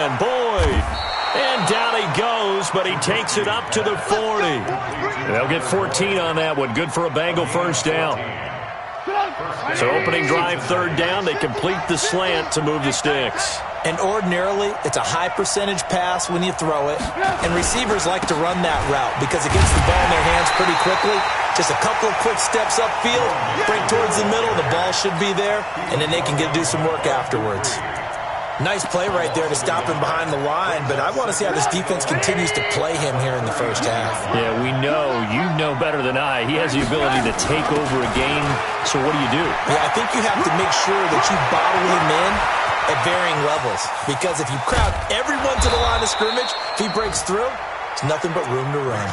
And Boyd. And down he goes, but he takes it up to the 40. They'll get 14 on that one. Good for a Bengal first down. So opening drive, third down. They complete the slant to move the sticks. And ordinarily, it's a high percentage pass when you throw it. And receivers like to run that route because it gets the ball in their hands pretty quickly. Just a couple of quick steps upfield, break towards the middle, the ball should be there, and then they can do some work afterwards. Nice play right there to stop him behind the line, but I want to see how this defense continues to play him here in the first half. Yeah, we know. You know better than I. He has the ability to take over a game, so what do you do? Yeah, I think you have to make sure that you bottle him in at varying levels, because if you crowd everyone to the line of scrimmage, if he breaks through, it's nothing but room to run.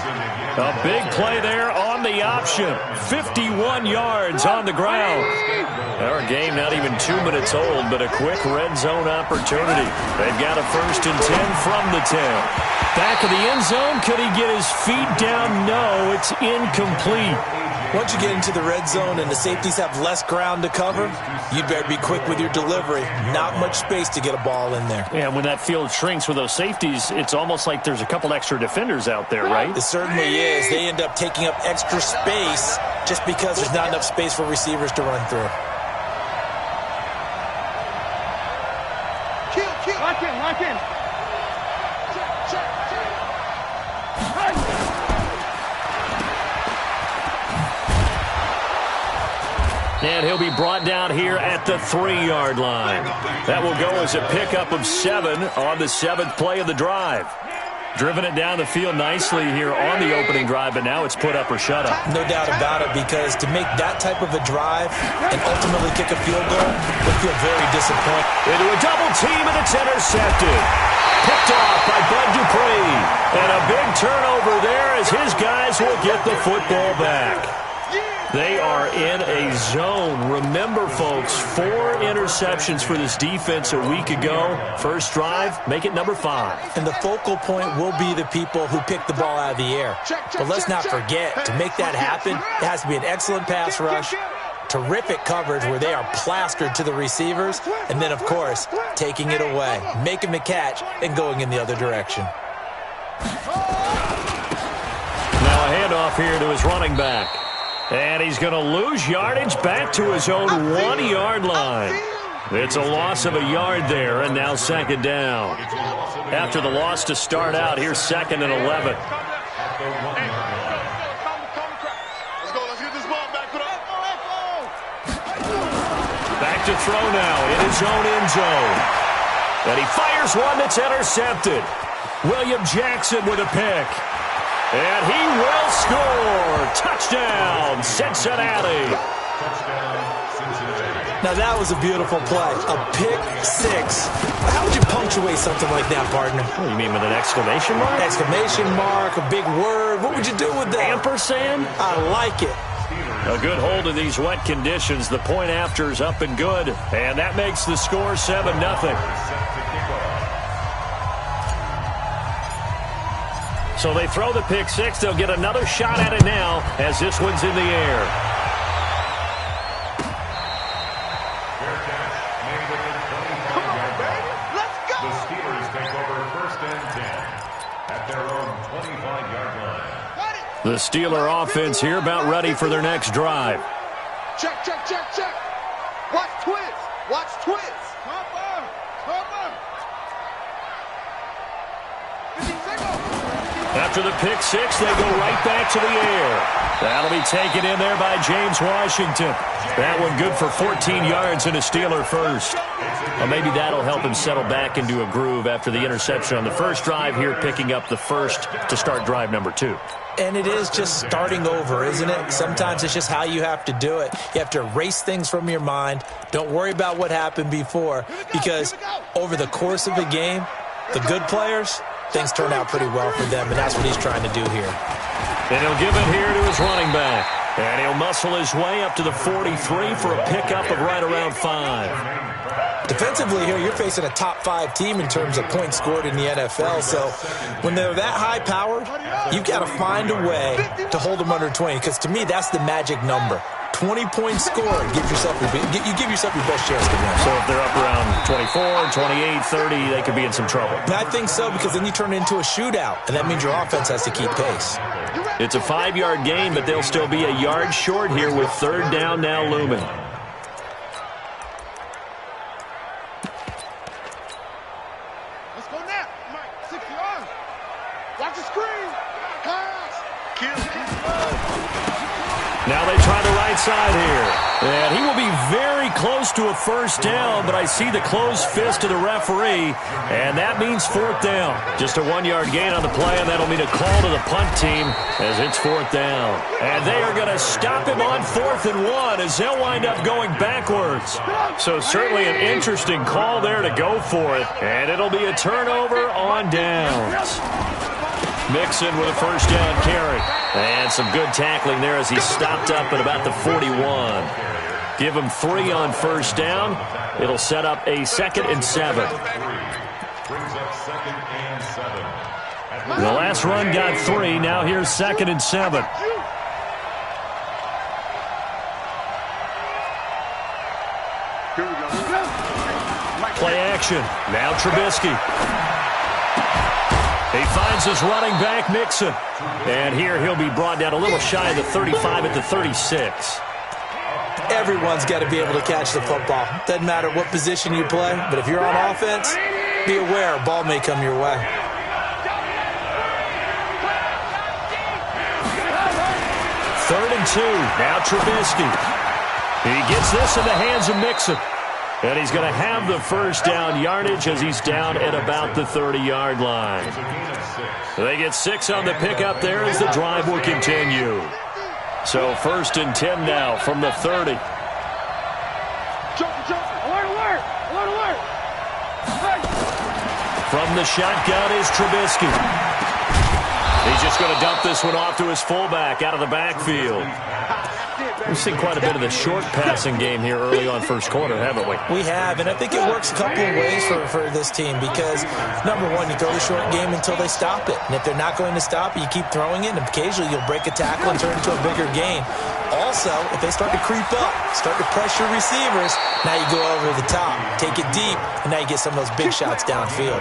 A big play there on the option. 51 yards on the ground. Our game not even 2 minutes old, but a quick red zone opportunity. They've got a 1st and 10 from the 10. Back of the end zone. Could he get his feet down? No, it's incomplete. Once you get into the red zone and the safeties have less ground to cover, you'd better be quick with your delivery. Not much space to get a ball in there. Yeah, when that field shrinks with those safeties, it's almost like there's a couple extra defenders out there, right? It certainly is. They end up taking up extra space just because there's not enough space for receivers to run through. Lock in. And he'll be brought down here at the 3-yard line. That will go as a pickup of 7 on the 7th play of the drive. Driven it down the field nicely here on the opening drive, but now it's put up or shut up. No doubt about it, because to make that type of a drive and ultimately kick a field goal would feel very disappointing. Into a double team, and it's intercepted. Picked off by Bud Dupree. And a big turnover there as his guys will get the football back. They are in a zone. Remember, folks, 4 interceptions for this defense a week ago. First drive, make it number 5. And the focal point will be the people who pick the ball out of the air. But let's not forget, to make that happen, it has to be an excellent pass rush, terrific coverage where they are plastered to the receivers, and then, of course, taking it away, making the catch, and going in the other direction. Now a handoff here to his running back. And he's going to lose yardage back to his own 1-yard line. It's a loss of a yard there, and now 2nd down. After the loss to start out, here's 2nd and 11. Let's get this ball back. Back to throw now in his own end zone. And he fires one that's intercepted. William Jackson with a pick. And he will score. Touchdown, Cincinnati. Now that was a beautiful play. A pick 6. How would you punctuate something like that, partner? What do you mean, with an exclamation mark? Exclamation mark, a big word. What would you do with that? Ampersand? I like it. A good hold of these wet conditions. The point after is up and good. And that makes the score 7-0. So they throw the pick 6. They'll get another shot at it now as this one's in the air. Come on, baby. Let's go. The Steelers take over 1st and 10 at their own 25-yard line. The Steeler offense here about ready for their next drive. Check. Watch twist. After the pick 6, they go right back to the air. That'll be taken in there by James Washington. That one good for 14 yards and a Steeler first. Well, maybe that'll help him settle back into a groove after the interception on the first drive here, picking up the first to start drive number 2. And it is just starting over, isn't it? Sometimes it's just how you have to do it. You have to erase things from your mind. Don't worry about what happened before, because over the course of a game, the good players, things turn out pretty well for them, and that's what he's trying to do here. And he'll give it here to his running back. And he'll muscle his way up to the 43 for a pickup of right around 5. The defensively here, you're facing a top 5 team in terms of points scored in the NFL. So when they're that high powered, you've got to find a way to hold them under 20, because to me, that's the magic number. 20 points scored, you give yourself your best chance to win. So if they're up around 24, 28, 30, they could be in some trouble. And I think so, because then you turn it into a shootout, and that means your offense has to keep pace. It's a 5-yard gain, but they'll still be a yard short here with 3rd down now looming. Let's go now. Mike, 6 yards. Watch the screen. Pass. Kill. Now they try the right side here. And he will be very close to a 1st down, but I see the closed fist of the referee, and that means 4th down. Just a 1-yard gain on the play, and that'll mean a call to the punt team as it's 4th down. And they are going to stop him on 4th and 1 as they'll wind up going backwards. So certainly an interesting call there to go for it, and it'll be a turnover on downs. Mixon with a 1st down carry. And some good tackling there as he stopped up at about the 41. Give him 3 on 1st down. It'll set up a 2nd and 7. The last run got 3. Now here's 2nd and 7. Play action. Now Trubisky. He finds his running back, Mixon. And here he'll be brought down a little shy of the 35 at the 36. Everyone's got to be able to catch the football. Doesn't matter what position you play, but if you're on offense, be aware a ball may come your way. 3rd and 2. Now Trubisky. He gets this in the hands of Mixon. And he's going to have the 1st down yardage as he's down at about the 30-yard line. They get 6 on the pickup there as the drive will continue. So 1st and 10 now from the 30. Alert. From the shotgun is Trubisky. He's just going to dump this one off to his fullback out of the backfield. We've seen quite a bit of the short passing game here early on 1st quarter, haven't we? We have, and I think it works a couple of ways for this team because, number one, you throw the short game until they stop it. And if they're not going to stop it, you keep throwing it, and occasionally you'll break a tackle and turn it into a bigger gain. Also, if they start to creep up, start to pressure receivers, now you go over the top, take it deep, and now you get some of those big shots downfield.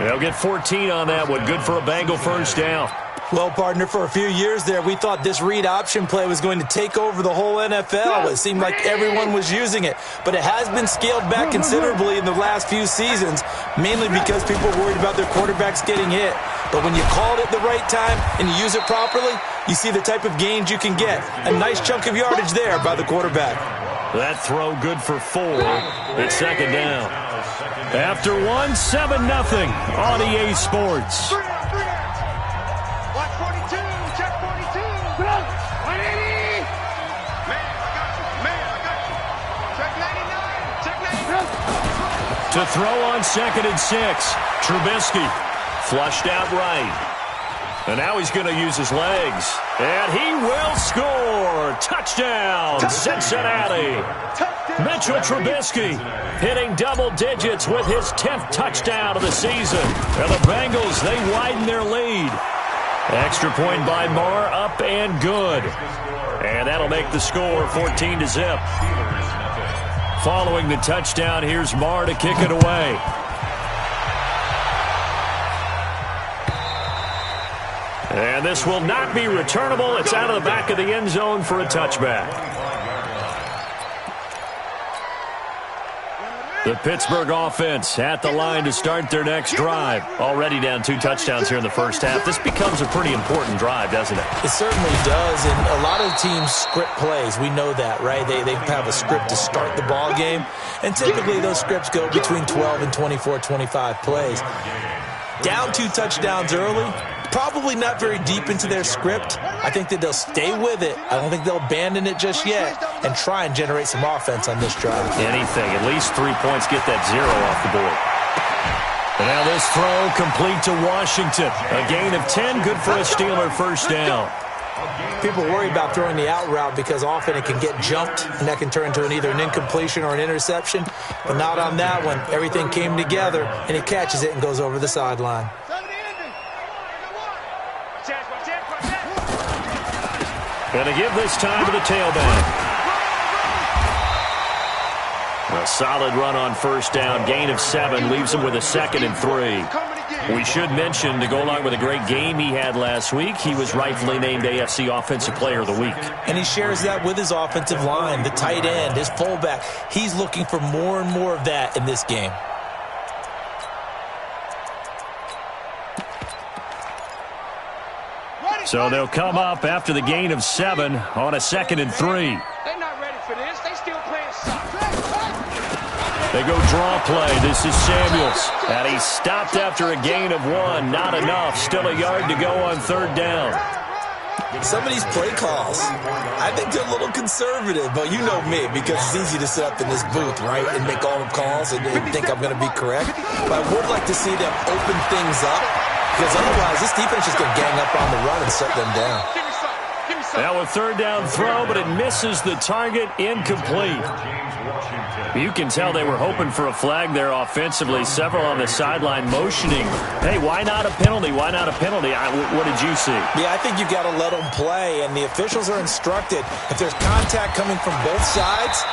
They'll get 14 on that one. Good for a Bengal 1st down. Well, partner, for a few years there, we thought this read option play was going to take over the whole NFL. It seemed like everyone was using it, but it has been scaled back considerably in the last few seasons, mainly because people are worried about their quarterbacks getting hit. But when you call it at the right time and you use it properly, you see the type of gains you can get. A nice chunk of yardage there by the quarterback. That throw good for 4. It's 2nd down. After 1, 7-0 on EA Sports. To throw on 2nd and 6. Trubisky flushed out right. And now he's going to use his legs. And he will score. Touchdown, Cincinnati. Mitchell Trubisky hitting double digits with his 10th touchdown of the season. And the Bengals, they widen their lead. Extra point by Marr, up and good. And that'll make the score 14-0. Following the touchdown, here's Marr to kick it away. And this will not be returnable. It's out of the back of the end zone for a touchback. The Pittsburgh offense at the line to start their next drive. Already down 2 touchdowns here in the first half. This becomes a pretty important drive, doesn't it? It certainly does, and a lot of teams script plays. We know that, right? They have a script to start the ball game, and typically those scripts go between 12 and 24, 25 plays. Down 2 touchdowns early, probably not very deep into their script. I think that they'll stay with it. I don't think they'll abandon it just yet and try and generate some offense on this drive. Anything. At least 3 points. Get that 0 off the board. And now this throw complete to Washington. A gain of 10. Good for a Steeler 1st down. People worry about throwing the out route because often it can get jumped, and that can turn into either an incompletion or an interception. But not on that one. Everything came together, and he catches it and goes over the sideline. Going to give this time to the tailback. A solid run on first down. Gain of 7 leaves him with a 2nd and 3. We should mention, to go along with a great game he had last week, he was rightfully named AFC Offensive Player of the Week. And he shares that with his offensive line, the tight end, his fullback. He's looking for more and more of that in this game. So they'll come up after the gain of 7 on a 2nd and 3. They're not ready for this. They still playing soccer. They go draw play. This is Samuels. And he's stopped after a gain of 1. Not enough. Still a yard to go on 3rd down. Some of these play calls, I think they're a little conservative, but you know me, because it's easy to sit up in this booth, right, and make all the calls and think I'm going to be correct. But I would like to see them open things up, because otherwise this defense is going to gang up on the run and shut them down. Now a 3rd down throw, but it misses the target. Incomplete. You can tell they were hoping for a flag there offensively. Several on the sideline motioning. Hey, why not a penalty? Why not a penalty? What did you see? Yeah, I think you've got to let them play, and the officials are instructed. If there's contact coming from both sides,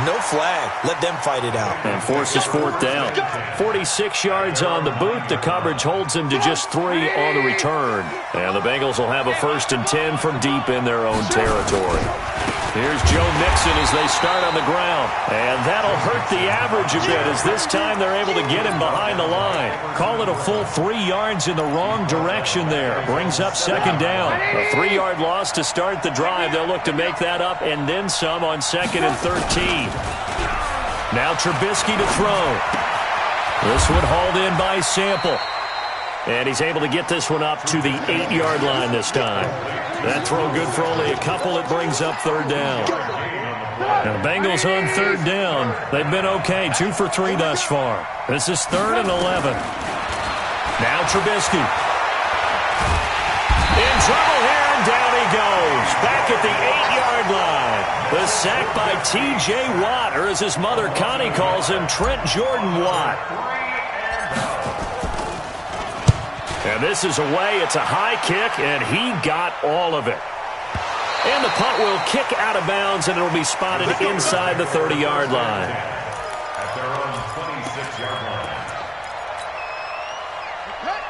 no flag. Let them fight it out. And forces 4th down. 46 yards on the boot. The coverage holds him to just 3 on the return. And the Bengals will have a 1st and 10 from deep in their own territory. Here's Joe Mixon as they start on the ground. And that'll hurt the average a bit, as this time they're able to get him behind the line. Call it a full 3 yards in the wrong direction there. Brings up 2nd down. A 3-yard loss to start the drive. They'll look to make that up and then some on 2nd and 13. Now Trubisky to throw. This one hauled in by Sample. And he's able to get this one up to the 8-yard line this time. That throw good for only a couple. It brings up 3rd down. Now the Bengals on 3rd down. They've been okay. 2 for 3 thus far. This is 3rd and 11. Now Trubisky. In trouble here, and down he goes. Back at the 8-yard line. The sack by T.J. Watt, or as his mother Connie calls him, Trent Jordan Watt. And this is away. It's a high kick, and he got all of it. And the punt will kick out of bounds, and it'll be spotted inside the 30-yard line. At their own 26-yard line.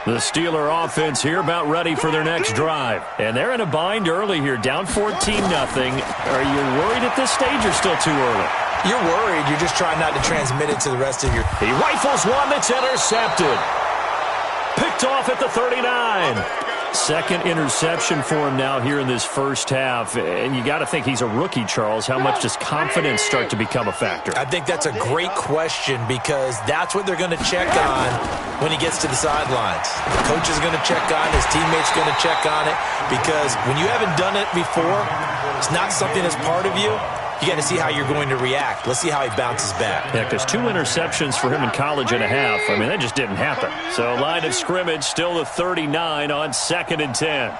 The Steeler offense here about ready for their next drive. And they're in a bind early here, down 14-0. Are you worried at this stage or still too early? You're worried. You're just trying not to transmit it to the rest of your... He rifles one that's intercepted. Picked off at the 39. 2nd interception for him now here in this first half. And you got to think he's a rookie, Charles. How much does confidence start to become a factor? I think that's a great question, because that's what they're going to check on when he gets to the sidelines. The coach is going to check on it. His teammates going to check on it, because when you haven't done it before, it's not something that's part of you. You got to see how you're going to react. Let's see how he bounces back. Yeah, because 2 interceptions for him in college and a half. I mean, that just didn't happen. So line of scrimmage, still the 39 on 2nd and 10.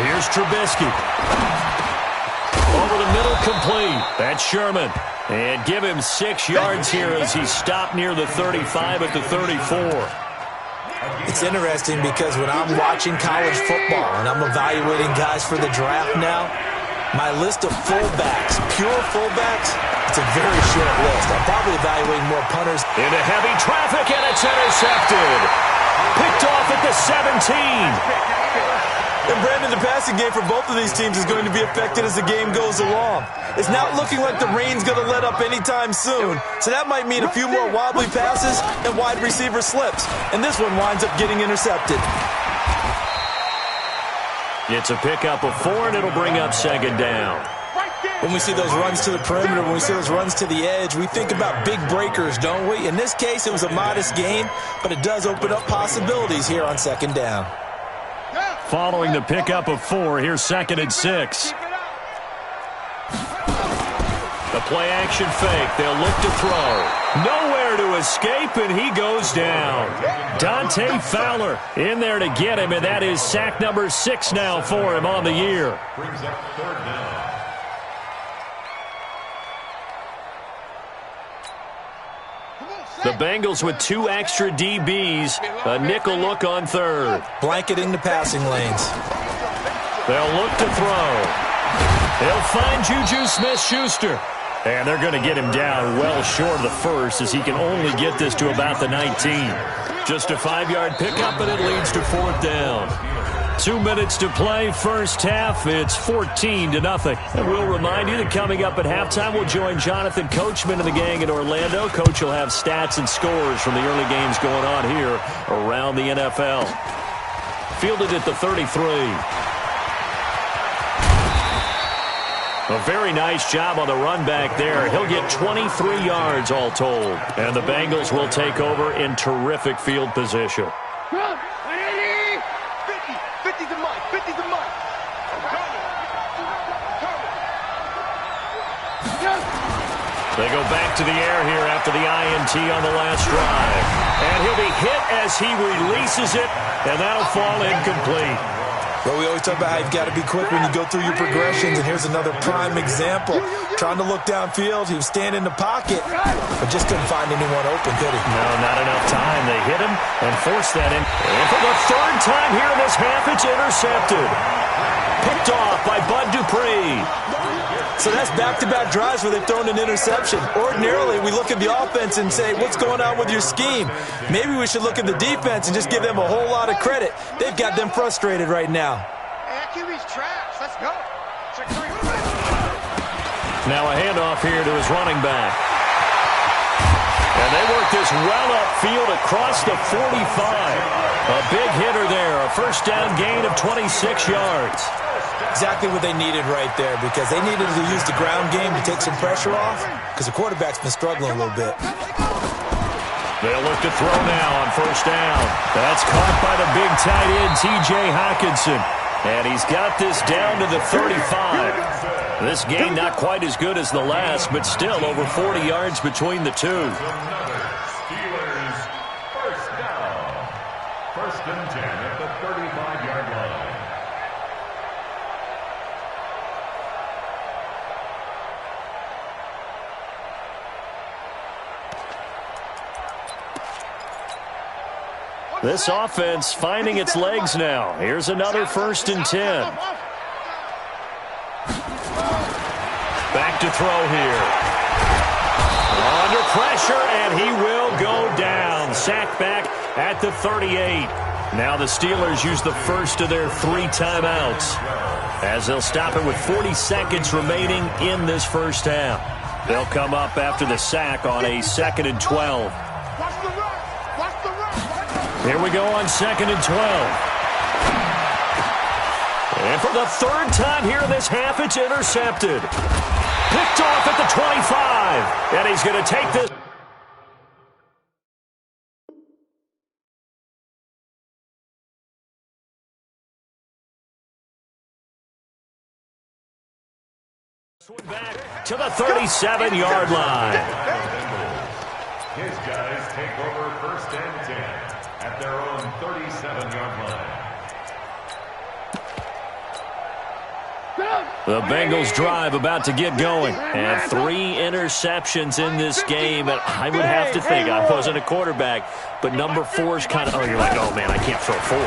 Here's Trubisky. Over the middle, complete. That's Sherman. And give him 6 yards here as he's stopped near the 35 at the 34. It's interesting because when I'm watching college football and I'm evaluating guys for the draft now, my list of fullbacks, pure fullbacks, it's a very short list. I'm probably evaluating more punters. Into heavy traffic, and it's intercepted. Picked off at the 17. And Brandon, the passing game for both of these teams is going to be affected as the game goes along. It's not looking like the rain's going to let up anytime soon. So that might mean a few more wobbly passes and wide receiver slips. And this one winds up getting intercepted. It's a pickup of 4, and it'll bring up 2nd down. When we see those runs to the perimeter, when we see those runs to the edge, we think about big breakers, don't we? In this case, it was a modest gain, but it does open up possibilities here on 2nd down. Following the pickup of 4, here's 2nd and 6. The play-action fake. They'll look to throw. Nowhere to escape, and he goes down. Dante Fowler in there to get him, and that is sack number 6 now for him on the year. Brings up third down. The Bengals with 2 extra DBs, a nickel look on third. Blanketing the passing lanes. They'll look to throw. They'll find Juju Smith-Schuster. And they're going to get him down well short of the first as he can only get this to about the 19. Just a 5-yard pickup, and it leads to 4th down. 2 minutes to play, first half. It's 14-0. And we'll remind you that coming up at halftime, we'll join Jonathan Coachman and the gang in Orlando. Coach will have stats and scores from the early games going on here around the NFL. Fielded at the 33. A very nice job on the run back there. He'll get 23 yards all told. And the Bengals will take over in terrific field position. 50 to Mike. 50 to Mike. They go back to the air here after the INT on the last drive. And he'll be hit as he releases it, and that'll fall incomplete. Well, we always talk about how you've got to be quick when you go through your progressions, and here's another prime example. Trying to look downfield, he was standing in the pocket, but just couldn't find anyone open, could he? No, not enough time. They hit him and forced that in. And for the 3rd time here in this half, it's intercepted. Picked off by Bud Dupree. So that's back-to-back drives where they've thrown an interception. Ordinarily, we look at the offense and say, what's going on with your scheme? Maybe we should look at the defense and just give them a whole lot of credit. They've got them frustrated right now. Hey, that QB's trash. Let's go. Check 3. Now a handoff here to his running back. And they work this well upfield across the 45. A big hitter there. A first down gain of 26 yards. Exactly what they needed right there, because they needed to use the ground game to take some pressure off, because the quarterback's been struggling a little bit. They'll look to throw now on first down. That's caught by the big tight end, T.J. Hockenson. And he's got this down to the 35. This game not quite as good as the last, but still over 40 yards between the two. Steelers first down. 1st and 10 at the 35-yard line. This offense finding its legs now. Here's another 1st and 10. Back to throw here. Under pressure, and he will go down. Sacked back at the 38. Now the Steelers use the first of their 3 timeouts, as they'll stop it with 40 seconds remaining in this first half. They'll come up after the sack on a 2nd and 12. Here we go on 2nd and 12. And for the 3rd time here in this half, it's intercepted. Picked off at the 25. And he's going to take this. Back to the 37-yard line. His guys take over 1st and 10 at their own 37-yard line. The Bengals drive about to get going. And 3 interceptions in this game. And I would have to think, I wasn't a quarterback, but number 4's kind of, you're like, oh, man, I can't throw 4.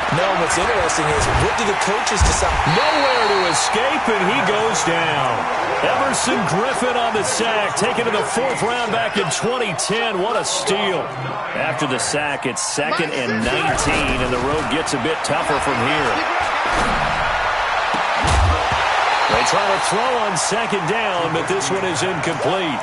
No, what's interesting is, what do the coaches decide? Nowhere to escape, and he goes down. Emerson Griffin on the sack, taken to the 4th round back in 2010. What a steal. After the sack, it's 2nd and 19, and the road gets a bit tougher from here. They try to throw on 2nd down, but this one is incomplete.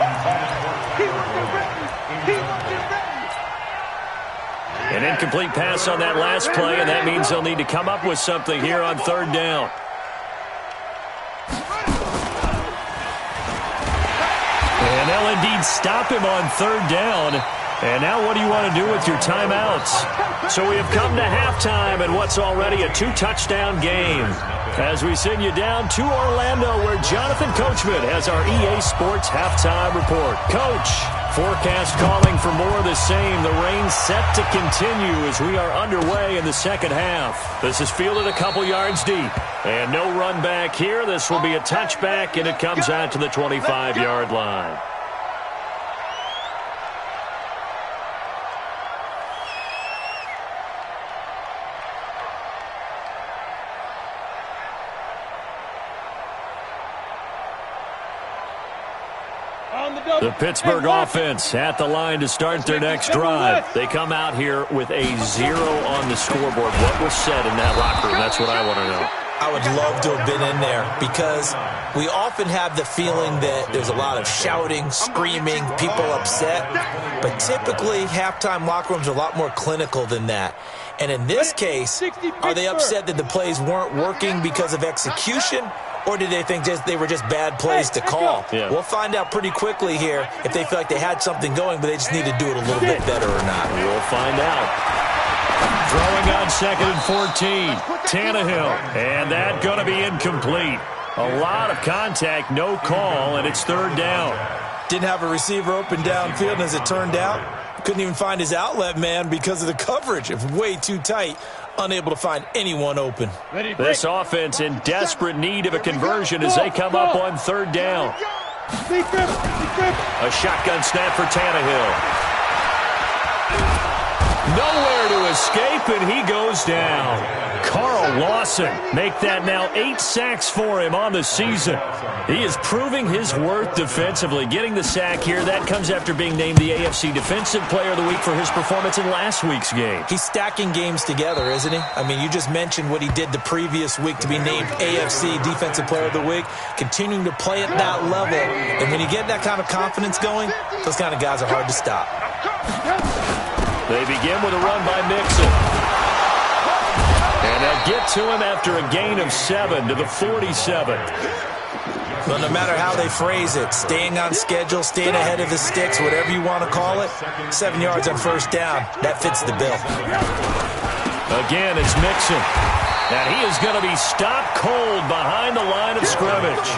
An incomplete pass on that last play, and that means they'll need to come up with something here on 3rd down. And they'll indeed stop him on 3rd down And now what do you want to do with your timeouts? So we have come to halftime in what's already a 2-touchdown game. As we send you down to Orlando, where Jonathan Coachman has our EA Sports halftime report. Coach, forecast calling for more of the same. The rain set to continue as we are underway in the second half. This is fielded a couple yards deep. And no run back here. This will be a touchback, and it comes out to the 25-yard line. The Pittsburgh offense at the line to start their next drive. They come out here with a 0 on the scoreboard. What was said in that locker room? That's what I want to know. I would love to have been in there because we often have the feeling that there's a lot of shouting, screaming, people upset. But typically, halftime locker rooms are a lot more clinical than that. And in this case, are they upset that the plays weren't working because of execution? Or did they think they were just bad plays to call? Yeah. We'll find out pretty quickly here if they feel like they had something going, but they just need to do it a little bit better or not. We'll find out. Throwing on 2nd and 14. Tannehill. And that going to be incomplete. A lot of contact, no call, and it's 3rd down. Didn't have a receiver open downfield, and as it turned out, couldn't even find his outlet man because of the coverage. It was way too tight. Unable to find anyone open. This offense in desperate need of a conversion as they come up on 3rd down. A shotgun snap for Tannehill. Nowhere to escape, and he goes down. Carl Lawson make that now 8 sacks for him on the season. He is proving his worth defensively. Getting the sack here, that comes after being named the AFC Defensive Player of the Week for his performance in last week's game. He's stacking games together, isn't he? I mean, you just mentioned what he did the previous week to be named AFC Defensive Player of the Week, continuing to play at that level. And when you get that kind of confidence going, those kind of guys are hard to stop. They begin with a run by Mixon. And they'll get to him after a gain of 7 to the 47. Well, no matter how they phrase it, staying on schedule, staying ahead of the sticks, whatever you want to call it, 7 yards on 1st down, that fits the bill. Again, it's Mixon. And he is going to be stopped cold behind the line of scrimmage.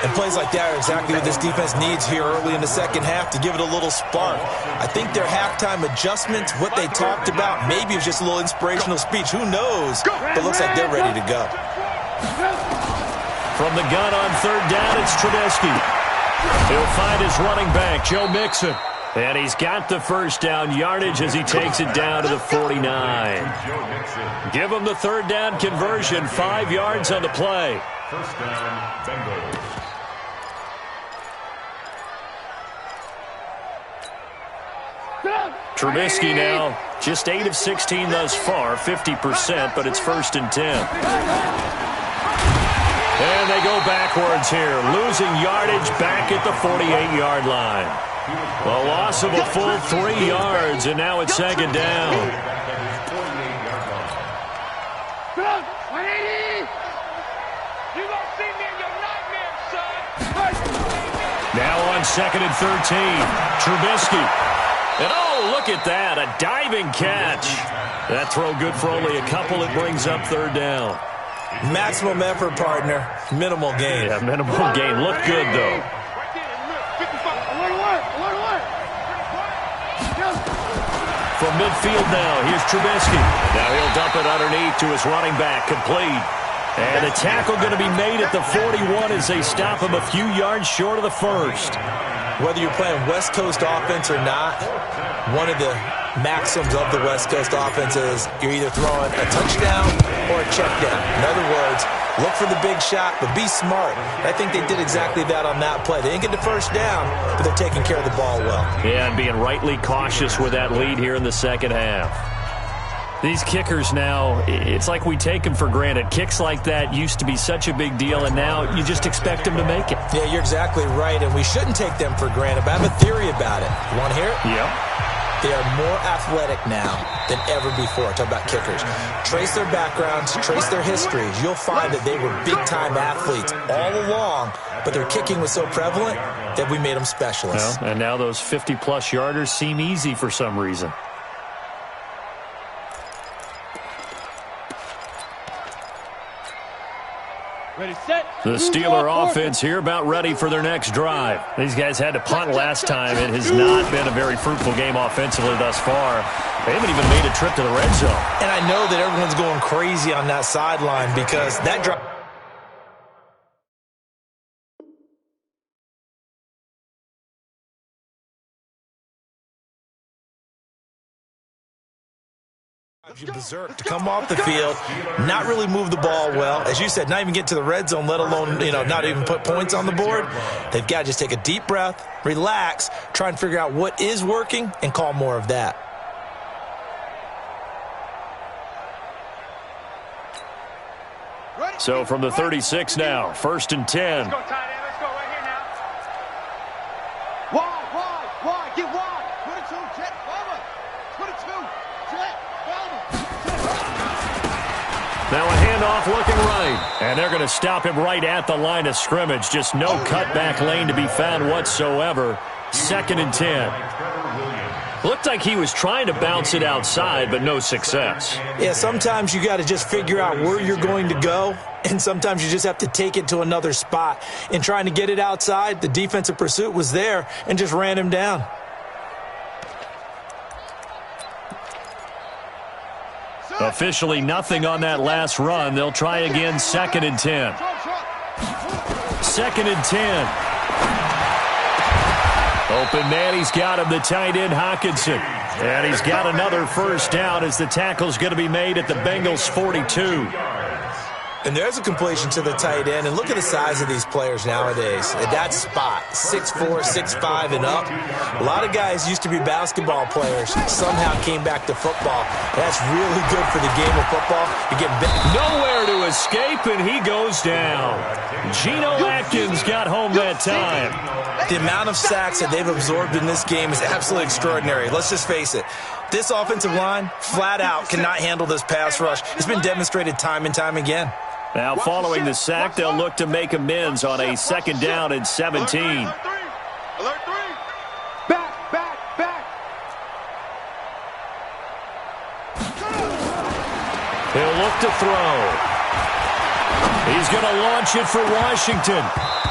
And plays like that are exactly what this defense needs here early in the second half to give it a little spark. I think their halftime adjustments, what they talked about, maybe it was just a little inspirational speech. Who knows? But it looks like they're ready to go. From the gun on 3rd down, it's Trubisky. He'll find his running back, Joe Mixon. And he's got the 1st down yardage as he takes it down to the 49. Give him the 3rd down conversion, 5 yards on the play. 1st down, Bengals. Trubisky now just 8 of 16 thus far, 50%, but it's 1st and 10. And they go backwards here, losing yardage back at the 48-yard line. A loss of a full 3 yards, and now it's 2nd down. Now on 2nd and 13, Trubisky. And oh, look at that, a diving catch. That throw good for only a couple. It brings up 3rd down. Maximum effort, partner. Minimal gain. Yeah, minimal gain. Look good, though. From midfield now, here's Trubisky. Now he'll dump it underneath to his running back, complete. And the tackle going to be made at the 41 as they stop him a few yards short of the 1st. Whether you're playing West Coast offense or not, one of the maxims of the West Coast offense is you're either throwing a touchdown or a check down. In other words, look for the big shot, but be smart. I think they did exactly that on that play. They didn't get the 1st down, but they're taking care of the ball well. Yeah, and being rightly cautious with that lead here in the second half. These kickers now, it's like we take them for granted. Kicks like that used to be such a big deal, and now you just expect them to make it. Yeah, you're exactly right, and we shouldn't take them for granted, but I have a theory about it. You want to hear it? Yeah. They are more athletic now than ever before. Talk about kickers. Trace their backgrounds, trace their histories. You'll find that they were big-time athletes all along, but their kicking was so prevalent that we made them specialists. Well, and now those 50-plus yarders seem easy for some reason. Ready, set. The Steeler offense here about ready for their next drive. These guys had to punt last time. It has not been a very fruitful game offensively thus far. They haven't even made a trip to the red zone. And I know that everyone's going crazy on that sideline because that drive you berserk to come off the field, not really move the ball well. As you said, not even get to the red zone, let alone, not even put points on the board. They've got to just take a deep breath, relax, try and figure out what is working, and call more of that. So from the 36 now, 1st and 10. Let's go, tight end. Let's go right here now. Wide. Get wide. 22, jet, forward. 22, jet, forward. Now a handoff looking right. And they're going to stop him right at the line of scrimmage. Just no cutback lane to be found whatsoever. 2nd and 10. Looked like he was trying to bounce it outside, but no success. Yeah, sometimes you got to just figure out where you're going to go, and sometimes you just have to take it to another spot. In trying to get it outside, the defensive pursuit was there and just ran him down. Officially nothing on that last run. They'll try again, 2nd and 10. 2nd and 10. Open man, he's got him, the tight end, Hockenson. And he's got another first down as the tackle's going to be made at the Bengals' 42. And there's a completion to the tight end. And look at the size of these players nowadays. At that spot, 6'4", 6'5", and up. A lot of guys used to be basketball players, somehow came back to football. That's really good for the game of football. You get nowhere to escape, and he goes down. Geno Atkins got home that time. The amount of sacks that they've absorbed in this game is absolutely extraordinary. Let's just face it. This offensive line, flat out, cannot handle this pass rush. It's been demonstrated time and time again. Now, following the sack, they'll look to make amends on a 2nd down and 17. Alert 3. Back. He'll look to throw. He's going to launch it for Washington.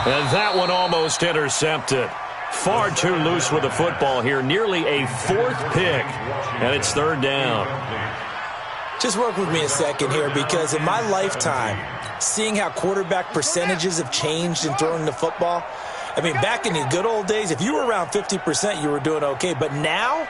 And that one almost intercepted. Far too loose with the football here. Nearly a 4th pick. And it's 3rd down. Just work with me a second here, because in my lifetime, seeing how quarterback percentages have changed in throwing the football, I mean, back in the good old days, if you were around 50%, you were doing okay. But now,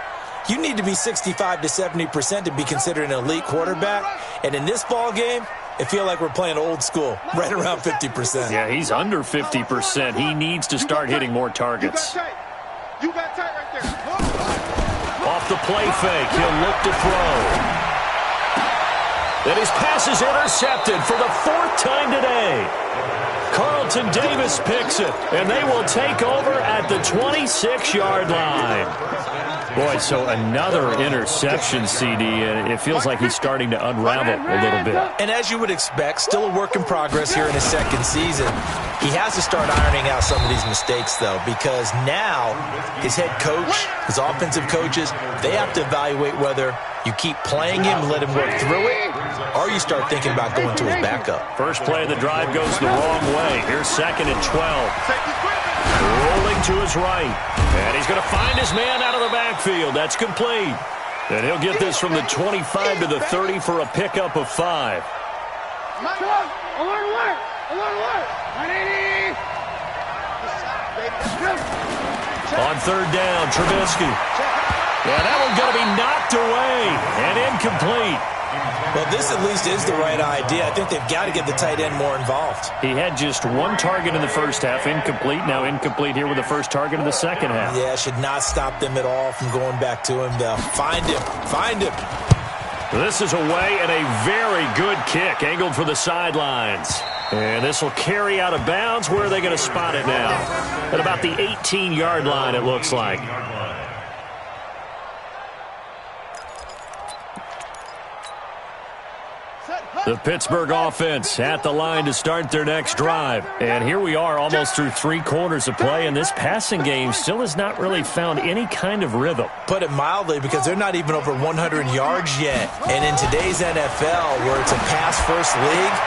you need to be 65 to 70% to be considered an elite quarterback. And in this ball game, I feel like we're playing old school, right around 50%. Yeah, he's under 50%. He needs to start hitting more targets. You got tight right there. Off the play fake, he'll look to throw. And his pass is intercepted for the 4th time today. Carlton Davis picks it, and they will take over at the 26-yard line. Boy, so another interception, CD, and it feels like he's starting to unravel a little bit. And as you would expect, still a work in progress here in his 2nd season. He has to start ironing out some of these mistakes, though, because now his head coach, his offensive coaches, they have to evaluate whether you keep playing him and let him work through it, or you start thinking about going to his backup. First play of the drive goes the wrong way. Here's 2nd and 12. Rolling to his right. And he's going to find his man out of the backfield. That's complete. And he'll get this from the 25 to the 30 for a pickup of 5. Alert. 180. On 3rd down, Trubisky. Yeah, that one's going to be knocked away and incomplete. Well, this at least is the right idea. I think they've got to get the tight end more involved. He had just 1 target in the first half, incomplete. Now incomplete here with the first target in the second half. Yeah, should not stop them at all from going back to him, though. Find him. This is away and a very good kick, angled for the sidelines. And this will carry out of bounds. Where are they going to spot it now? At about the 18-yard line, it looks like. The Pittsburgh offense at the line to start their next drive. And here we are almost through 3 quarters of play, and this passing game still has not really found any kind of rhythm. Put it mildly, because they're not even over 100 yards yet. And in today's NFL, where it's a pass-first league,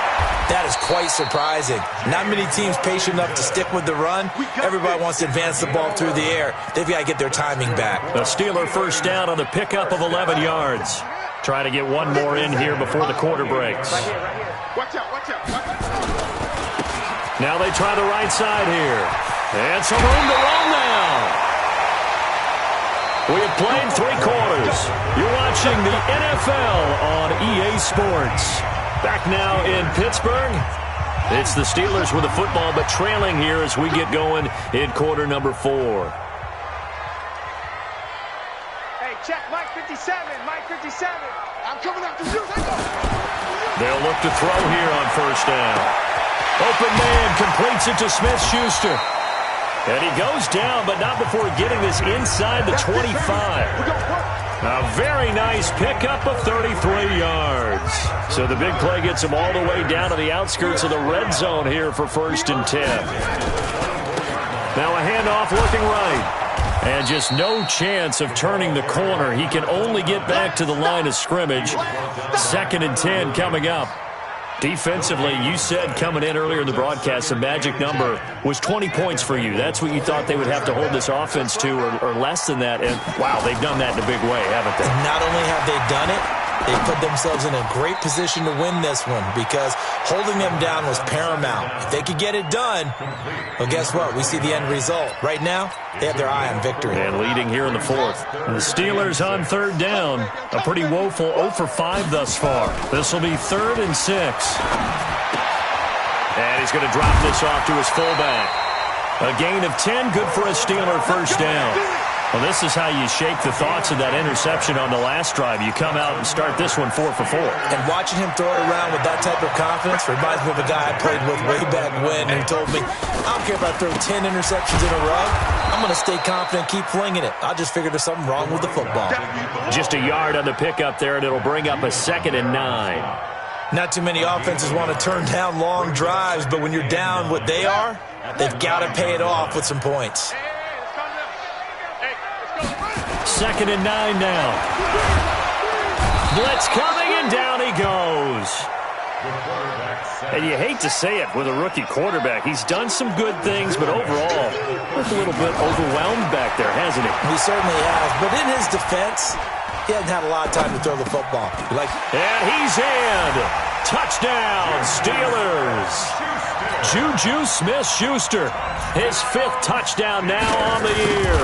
that is quite surprising. Not many teams patient enough to stick with the run. Everybody wants to advance the ball through the air. They've got to get their timing back. A Steeler first down on the pickup of 11 yards. Try to get one more in here before the quarter breaks. Right here, right here. Watch out, watch out, watch out. Now they try the right side here. And some room to run now. We have played 3 quarters. You're watching the NFL on EA Sports. Back now in Pittsburgh. It's the Steelers with the football, but trailing here as we get going in quarter number 4. Hey, check Mike 57, Mike 57. I'm coming after you. They'll look to throw here on first down. Open man completes it to Smith-Schuster. And he goes down, but not before getting this inside the 25. A very nice pickup of 33 yards. So the big play gets him all the way down to the outskirts of the red zone here for first and 10. Now a handoff looking right. And just no chance of turning the corner. He can only get back to the line of scrimmage. 2nd and 10 coming up. Defensively, you said coming in earlier in the broadcast, the magic number was 20 points for you. That's what you thought they would have to hold this offense to, or less than that. And, wow, they've done that in a big way, haven't they? Not only have they done it, they put themselves in a great position to win this one, because holding them down was paramount. If they could get it done, well, guess what? We see the end result. Right now, they have their eye on victory. And leading here in the 4th. And the Steelers on 3rd down. A pretty woeful 0 for 5 thus far. This will be 3rd and 6. And he's going to drop this off to his fullback. A gain of 10, good for a Steeler first down. Well, this is how you shake the thoughts of that interception on the last drive. You come out and start this one 4 for 4. And watching him throw it around with that type of confidence reminds me of a guy I played with way back when, who told me, I don't care if I throw 10 interceptions in a row. I'm going to stay confident, keep flinging it. I just figured there's something wrong with the football. Just a yard on the pickup there, and it'll bring up a 2nd and 9. Not too many offenses want to turn down long drives, but when you're down what they are, they've got to pay it off with some points. 2nd and 9 now. Blitz coming, and down he goes. And you hate to say it with a rookie quarterback. He's done some good things, but overall, looked a little bit overwhelmed back there, hasn't he? He certainly has. But in his defense, he hasn't had a lot of time to throw the football. And he's in. Touchdown, Steelers. Juju Smith-Schuster, his 5th touchdown now on the year.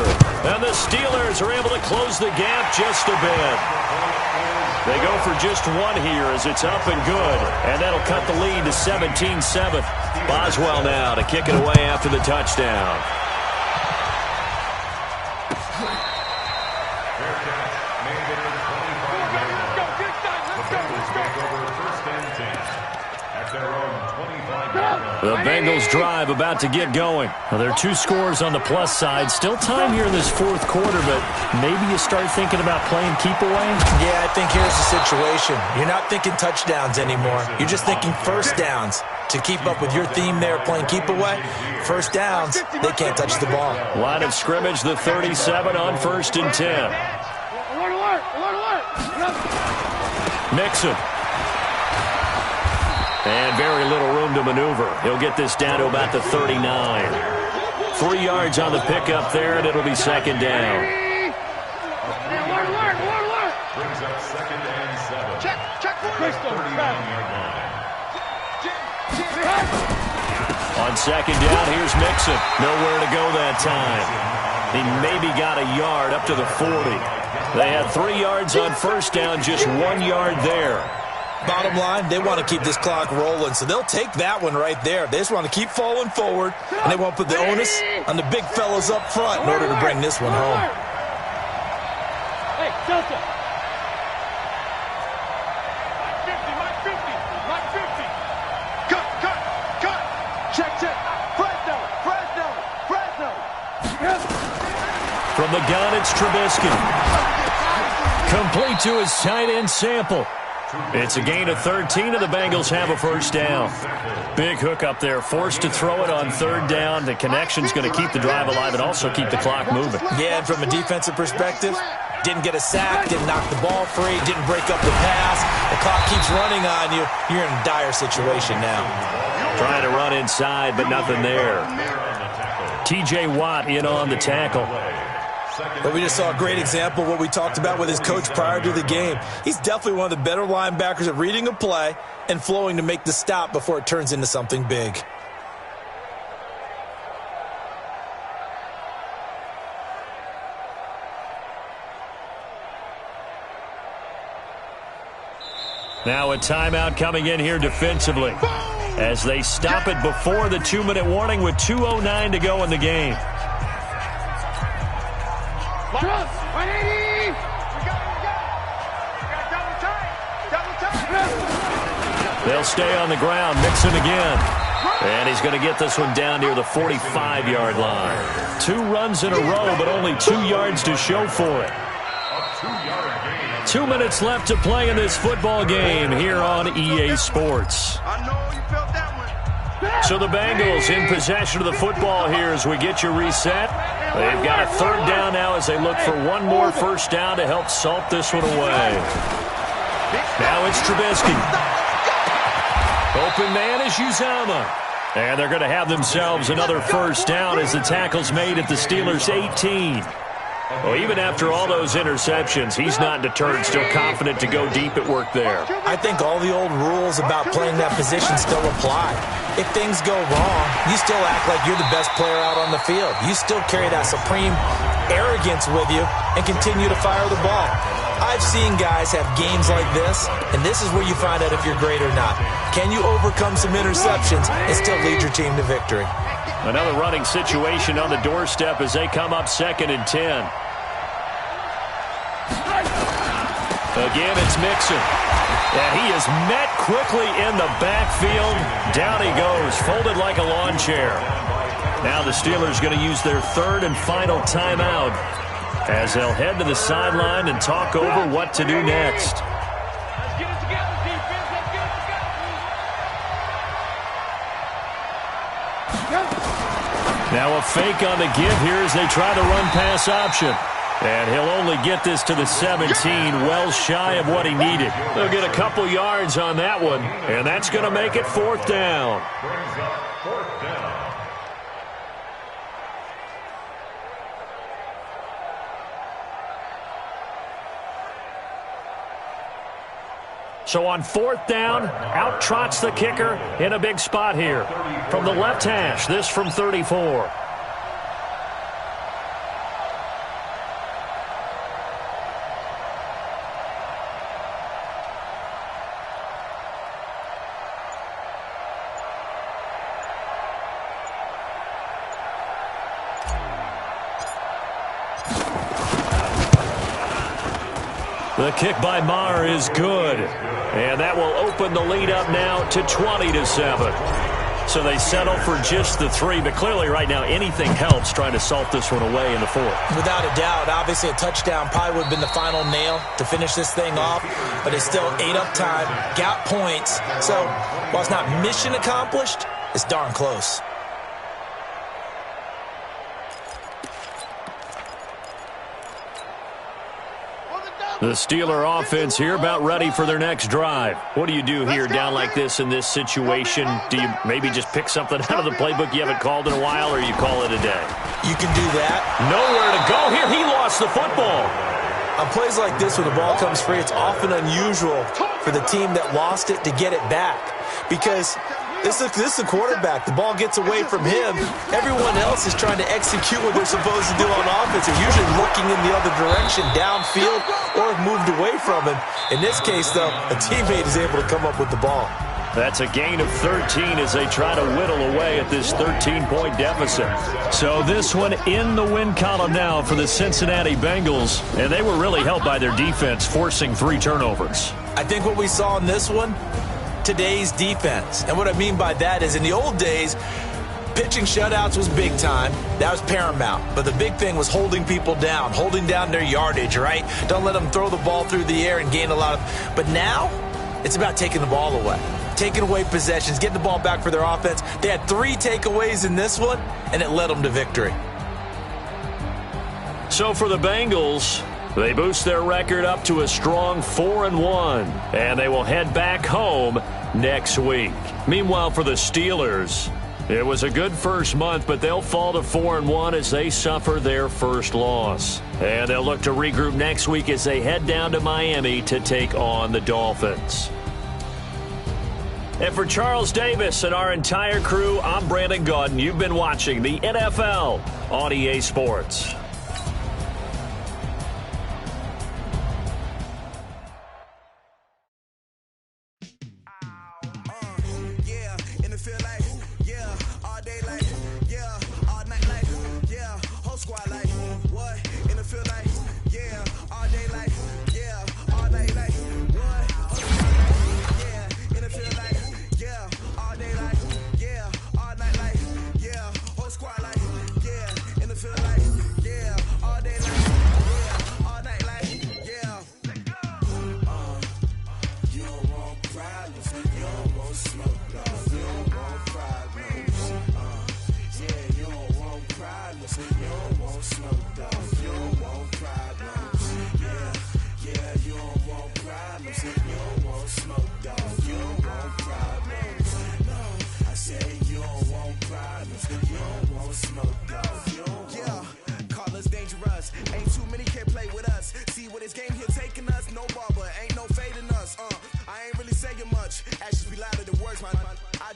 And the Steelers are able to close the gap just a bit. They go for just one here as it's up and good. And that'll cut the lead to 17-7. Boswell now to kick it away after the touchdown. The Bengals drive about to get going. Well, there are 2 scores on the plus side. Still time here in this 4th quarter, but maybe you start thinking about playing keep away? Yeah, I think here's the situation. You're not thinking touchdowns anymore. You're just thinking first downs. To keep up with your theme there, playing keep away, first downs, they can't touch the ball. Line of scrimmage, the 37 on 1st and 10. Mixon. And very little room to maneuver. He'll get this down to about the 39. 3 yards on the pickup there, and it'll be 2nd down. Brings up 2nd and 7. Check. 39-yard line. On 2nd down, here's Mixon. Nowhere to go that time. He maybe got a yard up to the 40. They had 3 yards on first down, just 1 yard there. Bottom line, they want to keep this clock rolling, so they'll take that one right there. They just want to keep falling forward, and they want to put the onus on the big fellas up front in order to bring this one home. Hey, Delta. Mike 50. Cut. Check. Fresno. From the gun, it's Trubisky. Complete to his tight end Sample. It's a gain of 13, and the Bengals have a first down. Big hook up there, forced to throw it on third down. The connection's going to keep the drive alive and also keep the clock moving. Yeah, and from a defensive perspective, didn't get a sack, didn't knock the ball free, didn't break up the pass. The clock keeps running on you. You're in a dire situation now. Trying to run inside, but nothing there. T.J. Watt in on the tackle. But we just saw a great example of what we talked about with his coach prior to the game. He's definitely one of the better linebackers at reading a play and flowing to make the stop before it turns into something big. Now a timeout coming in here defensively as they stop it before the 2-minute warning with 2:09 to go in the game. They'll stay on the ground, Mixon again. And he's going to get this one down near the 45-yard line. 2 runs in a row, but only 2 yards to show for it. 2 minutes left to play in this football game here on EA Sports. So the Bengals in possession of the football here as we get you reset. They've got a third down now as they look for one more first down to help salt this one away. Now it's Trubisky. Open man is Uzama. And they're going to have themselves another first down as the tackle's made at the Steelers' 18. Well, even after all those interceptions, he's not deterred, still confident to go deep at work there. I think all the old rules about playing that position still apply. If things go wrong, you still act like you're the best player out on the field. You still carry that supreme arrogance with you and continue to fire the ball. I've seen guys have games like this, and this is where you find out if you're great or not. Can you overcome some interceptions and still lead your team to victory? Another running situation on the doorstep as they come up 2nd and 10. Again, it's Mixon. And he is met quickly in the backfield. Down he goes, folded like a lawn chair. Now the Steelers going to use their third and final timeout as they'll head to the sideline and talk over what to do next. Now a fake on the give here as they try the run-pass option. And he'll only get this to the 17, well shy of what he needed. They'll get a couple yards on that one, and that's going to make it 4th down. Brings up 4th down. So on 4th down, out trots the kicker in a big spot here. From the left hash, this from 34. The kick by Maher is good. And that will open the lead up now to 20-7. So they settle for just the 3, but clearly right now anything helps trying to salt this one away in the 4th. Without a doubt, obviously a touchdown probably would have been the final nail to finish this thing off, but it's still 8 up time, got points. So while it's not mission accomplished, it's darn close. The Steeler offense here about ready for their next drive. What do you do here down like this in this situation? Do you maybe just pick something out of the playbook you haven't called in a while, or you call it a day? You can do that. Nowhere to go here. He lost the football. On plays like this where the ball comes free, it's often unusual for the team that lost it to get it back. Because this is the quarterback. The ball gets away from him. Everyone else is trying to execute what they're supposed to do on offense. They're usually looking in the other direction, downfield, or have moved away from him. In this case, though, a teammate is able to come up with the ball. That's a gain of 13 as they try to whittle away at this 13-point deficit. So this one in the win column now for the Cincinnati Bengals. And they were really helped by their defense, forcing 3 turnovers. I think what we saw in this one, today's defense. And what I mean by that is in the old days, pitching shutouts was big time. That was paramount. But the big thing was holding people down, holding down their yardage, right? Don't let them throw the ball through the air and gain a lot of... But now, It's about taking the ball away, taking away possessions, getting the ball back for their offense. They had 3 takeaways in this one, and it led them to victory. So for the Bengals, they boost their record up to a strong 4-1, and they will head back home next week. Meanwhile, for the Steelers, it was a good first month, but they'll fall to 4-1 as they suffer their first loss. And they'll look to regroup next week as they head down to Miami to take on the Dolphins. And for Charles Davis and our entire crew, I'm Brandon Gaudin. You've been watching the NFL on EA Sports.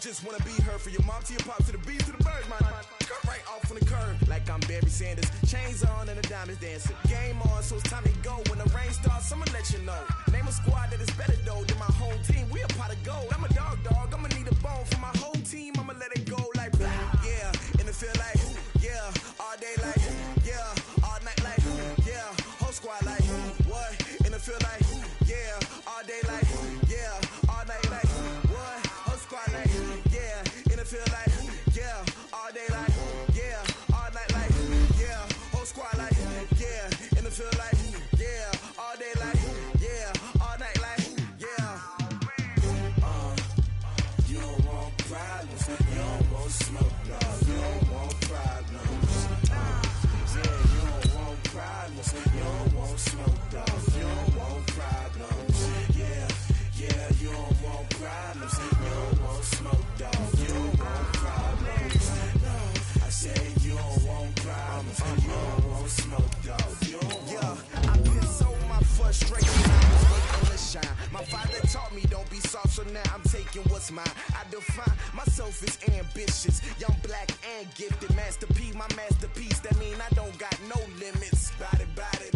Just wanna be her for your mom to your pop to the beat to the birds, man. Cut right off on the curb like I'm Barry Sanders. Chains on and the diamonds dancing. Game on, so it's time to go. When the rain starts, I'ma let you know. Name a squad that is better though than my home team. We a pot of gold. I'm a dog. I'ma need a bone for my whole team. I'ma let it go like blah. Yeah, and it feel like yeah, all day like yeah, all night like yeah, whole squad like what? And it feel like yeah, all day like yeah, all night like what? Whole squad like. Feel like, yeah, all day like, yeah, all night like, yeah, whole squad like, yeah, and it feel like, yeah, all day like, yeah, all night like, yeah. You don't want problems, you don't want smoke, no, you don't want problems. Yeah, you don't want problems, you don't want smoke, no, you don't want problems. Yeah, you don't want problems, you don't want smoke, dog. You don't want problems, you don't want smoke, dog. Yeah, I piss on my frustration, I was waiting to shine. My father taught me don't be soft, so now I'm taking what's mine. I define myself as ambitious, young, black, and gifted. Master P, my masterpiece, that mean I don't got no limits. Bout it,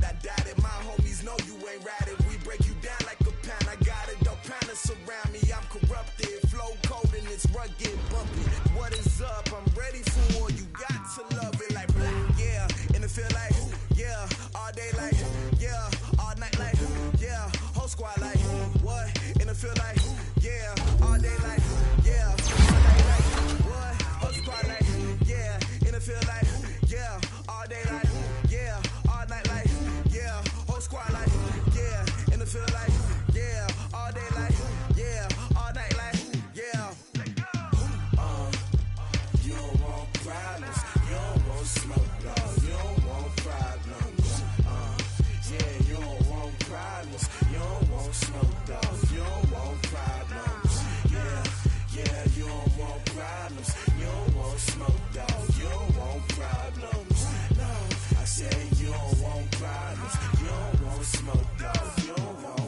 I doubt it. My homies know you ain't ratted. We break you down like a pound. I got it, dog, pound to surround me. I'm corrupted, flow cold and it's rugged, bumpy. What is up? I'm ready for you. Got to love it like blah, yeah, and it feel like yeah, all day like yeah, all night like yeah, whole squad like what? And it feel like yeah, all day like yeah, all night like what? Whole squad like yeah, and it feel like yeah, all day like yeah, all night like yeah, whole squad like yeah, and it feel like yeah, all day like yeah, all night like yeah. You don't want problems. You don't want smoke, no. You don't want problems. Yeah, you don't want problems. You don't want smoke, dog. You don't want problems. Yeah, you don't want problems. You don't want smoke, dog. You don't want problems. No, I say you don't want problems. You don't want smoke, dog. You don't want.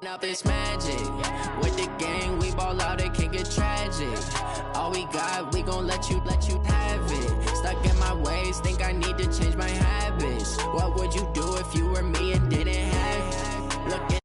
Up this magic. With the gang, we ball out, it can get tragic. All we got, we gon' let you have it. Stuck in my ways, always think I need to change my habits. What would you do if you were me?